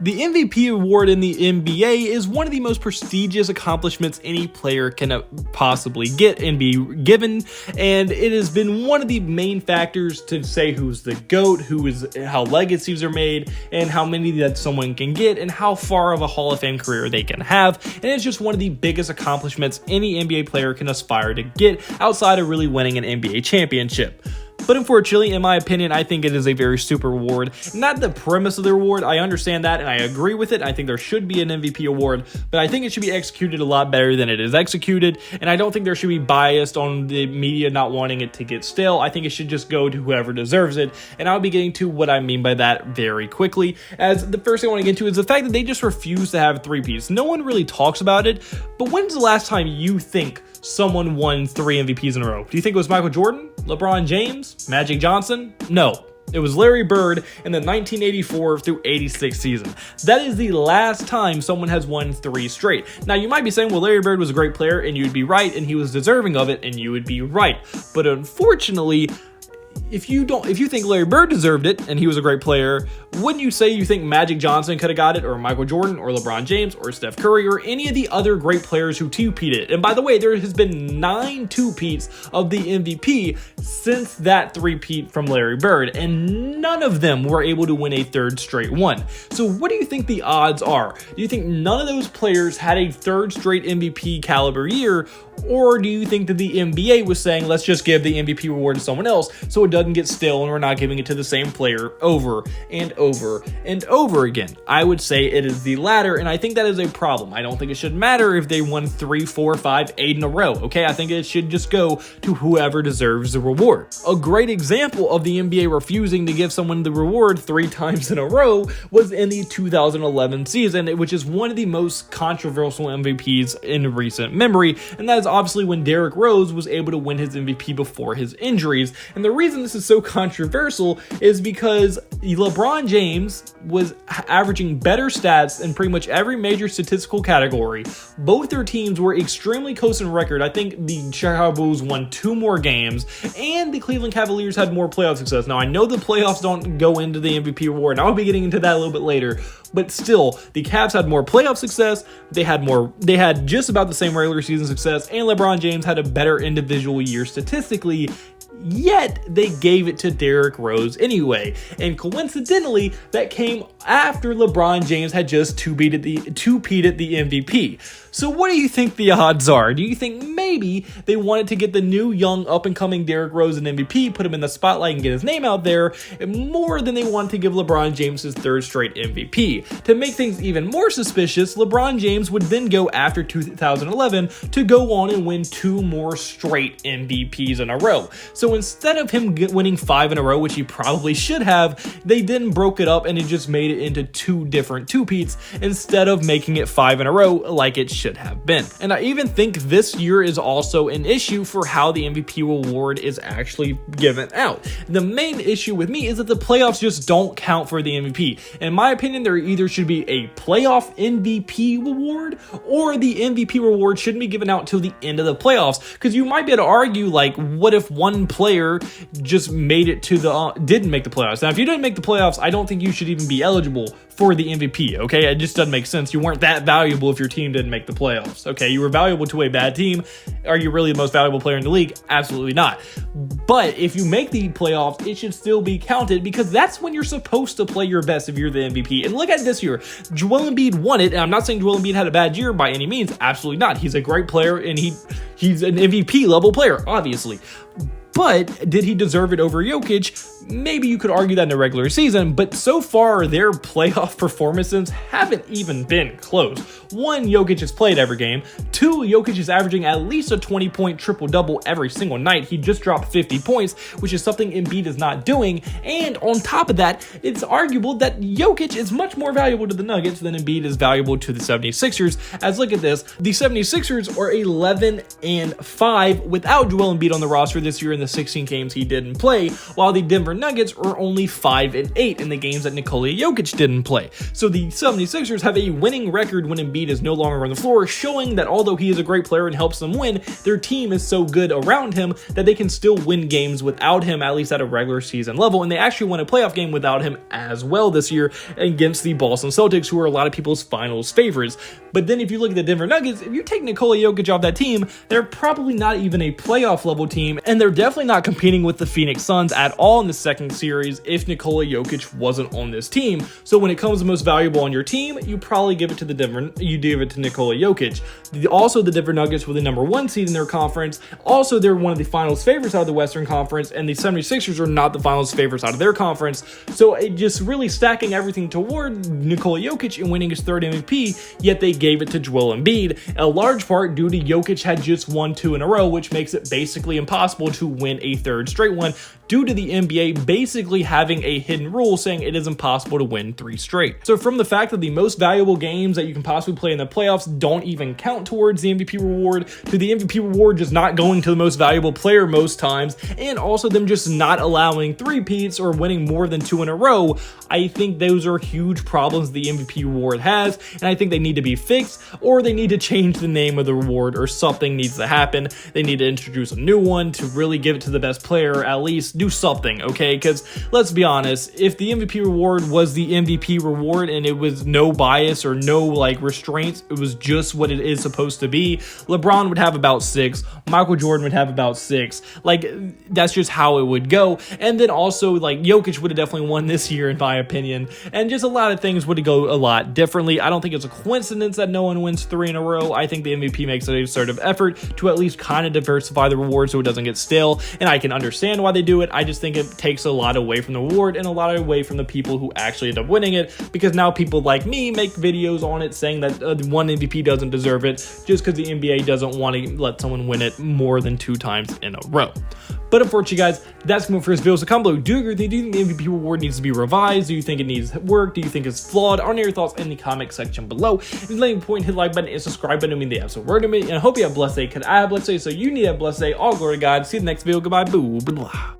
The MVP award in the NBA is one of the most prestigious accomplishments any player can possibly get and be given, and it has been one of the main factors to say who's the GOAT, how legacies are made, and how many that someone can get, and how far of a Hall of Fame career they can have. And it's just one of the biggest accomplishments any NBA player can aspire to get outside of really winning an NBA championship. But unfortunately, in my opinion, I think it is a very stupid award. Not the premise of the award, I understand that and I agree with it. I think there should be an MVP award, but I think it should be executed a lot better than it is executed. And I don't think there should be bias on the media not wanting it to get stale. I think it should just go to whoever deserves it. And I'll be getting to what I mean by that very quickly. As the first thing I want to get into is the fact that they just refuse to have three-peats. No one really talks about it, but when's the last time you think someone won 3 MVPs in a row? Do you think it was Michael Jordan, LeBron James, Magic Johnson? No. It was Larry Bird in the 1984 through 86 season. That is the last time someone has won 3 straight. Now, you might be saying, well, Larry Bird was a great player, and you'd be right, and he was deserving of it, and you would be right. But unfortunately, if you think Larry Bird deserved it and he was a great player, wouldn't you say you think Magic Johnson could have got it, or Michael Jordan, or LeBron James, or Steph Curry, or any of the other great players who two-peated? And by the way, there has been 9 two-peats of the MVP since that 3-peat from Larry Bird, and none of them were able to win a 3rd straight one. So what do you think the odds are? Do you think none of those players had a 3rd straight MVP caliber year, or do you think that the NBA was saying, let's just give the MVP award to someone else so it doesn't get stale and we're not giving it to the same player over and over and over again? I would say it is the latter, and I think that is a problem. I don't think it should matter if they won 3, 4, 5, 8 in a row, okay? I think it should just go to whoever deserves the reward. A great example of the NBA refusing to give someone the reward 3 times in a row was in the 2011 season, which is one of the most controversial MVPs in recent memory, and that is obviously when Derrick Rose was able to win his MVP before his injuries. And the reason this is so controversial is because LeBron James was averaging better stats in pretty much every major statistical category. Both their teams were extremely close in record. I think the Chicago Bulls won 2 more games, and the Cleveland Cavaliers had more playoff success. Now, I know the playoffs don't go into the MVP award, and I'll be getting into that a little bit later, but still, the Cavs had more playoff success, they had just about the same regular season success, and LeBron James had a better individual year statistically, yet they gave it to Derrick Rose anyway. And coincidentally, that came after LeBron James had just two-peated the MVP. So what do you think the odds are? Do you think maybe they wanted to get the new young up-and-coming Derrick Rose an MVP, put him in the spotlight and get his name out there, more than they wanted to give LeBron James his 3rd straight MVP? To make things even more suspicious, LeBron James would then go after 2011 to go on and win 2 more straight MVPs in a row. So instead of him winning 5 in a row, which he probably should have, they then broke it up and it just made it into 2 different two-peats instead of making it 5 in a row like it should have been. And I even think this year is also an issue for how the MVP award is actually given out. The main issue with me is that the playoffs just don't count for the MVP. In my opinion, there either should be a playoff MVP award, or the MVP award shouldn't be given out till the end of the playoffs, because you might be able to argue, like, what if one player just made it to didn't make the playoffs? Now, if you didn't make the playoffs, I don't think you should even be eligible for the MVP, okay? It just doesn't make sense. You weren't that valuable if your team didn't make the playoffs, okay? You were valuable to a bad team. Are you really the most valuable player in the league? Absolutely not. But if you make the playoffs, it should still be counted, because that's when you're supposed to play your best if you're the MVP. And look at this year. Joel Embiid won it, and I'm not saying Joel Embiid had a bad year by any means. Absolutely not. He's a great player, and he's an MVP level player, obviously. But did he deserve it over Jokic? Maybe you could argue that in the regular season, but so far their playoff performances haven't even been close. 1, Jokic has played every game. 2, Jokic is averaging at least a 20-point triple-double every single night. He just dropped 50 points, which is something Embiid is not doing. And on top of that, it's arguable that Jokic is much more valuable to the Nuggets than Embiid is valuable to the 76ers. As look at this, the 76ers are 11-5 without Joel Embiid on the roster this year in the 16 games he didn't play, while the Denver Nuggets are only 5-8 in the games that Nikola Jokic didn't play. So the 76ers have a winning record when Embiid is no longer on the floor, showing that although he is a great player and helps them win, their team is so good around him that they can still win games without him, at least at a regular season level. And they actually won a playoff game without him as well this year against the Boston Celtics, who are a lot of people's finals favorites. But then if you look at the Denver Nuggets, if you take Nikola Jokic off that team, they're probably not even a playoff level team, and they're definitely not competing with the Phoenix Suns at all in the second series if Nikola Jokic wasn't on this team. So when it comes to most valuable on your team, you probably give it to Nikola Jokic. Also, the Denver Nuggets were the number 1 seed in their conference. Also, they're one of the finals favorites out of the Western Conference, and the 76ers are not the finals favorites out of their conference. So it just really stacking everything toward Nikola Jokic and winning his 3rd MVP, yet they gave it to Joel Embiid, a large part due to Jokic had just won 2 in a row, which makes it basically impossible to win a 3rd straight one, due to the NBA basically having a hidden rule saying it is impossible to win 3 straight. So from the fact that the most valuable games that you can possibly play in the playoffs don't even count towards the MVP reward, to the MVP reward just not going to the most valuable player most times, and also them just not allowing 3-peats or winning more than 2 in a row, I think those are huge problems the MVP reward has, and I think they need to be fixed, or they need to change the name of the reward, or something needs to happen. They need to introduce a new one to really give it to the best player, at least do something, okay? Because let's be honest, if the MVP reward was the MVP reward and it was no bias or no like restraints, it was just what it is supposed to be, LeBron would have about 6, Michael Jordan would have about 6, like that's just how it would go. And then also like Jokic would have definitely won this year in my opinion, and just a lot of things would go a lot differently. I don't think it's a coincidence that no one wins 3 in a row. I think the MVP makes a sort of effort to at least kind of diversify the reward so it doesn't get stale, and I can understand why they do it. I just think it takes a lot away from the reward and a lot away from the people who actually end up winning it, because now people like me make videos on it saying that one MVP doesn't deserve it just because the NBA doesn't want to let someone win it more than 2 times in a row. But unfortunately, guys, that's going for this video. So comment below, do you think the MVP reward needs to be revised? Do you think it needs work? Do you think it's flawed? I want to hear your thoughts in the comment section below. If you're letting point, hit the like button and subscribe button. I mean the absolute word to me. And I hope you have a blessed day. Because I have a blessed day, so you need a blessed day. All glory to God. See you in the next video. Goodbye. Boo. Blah.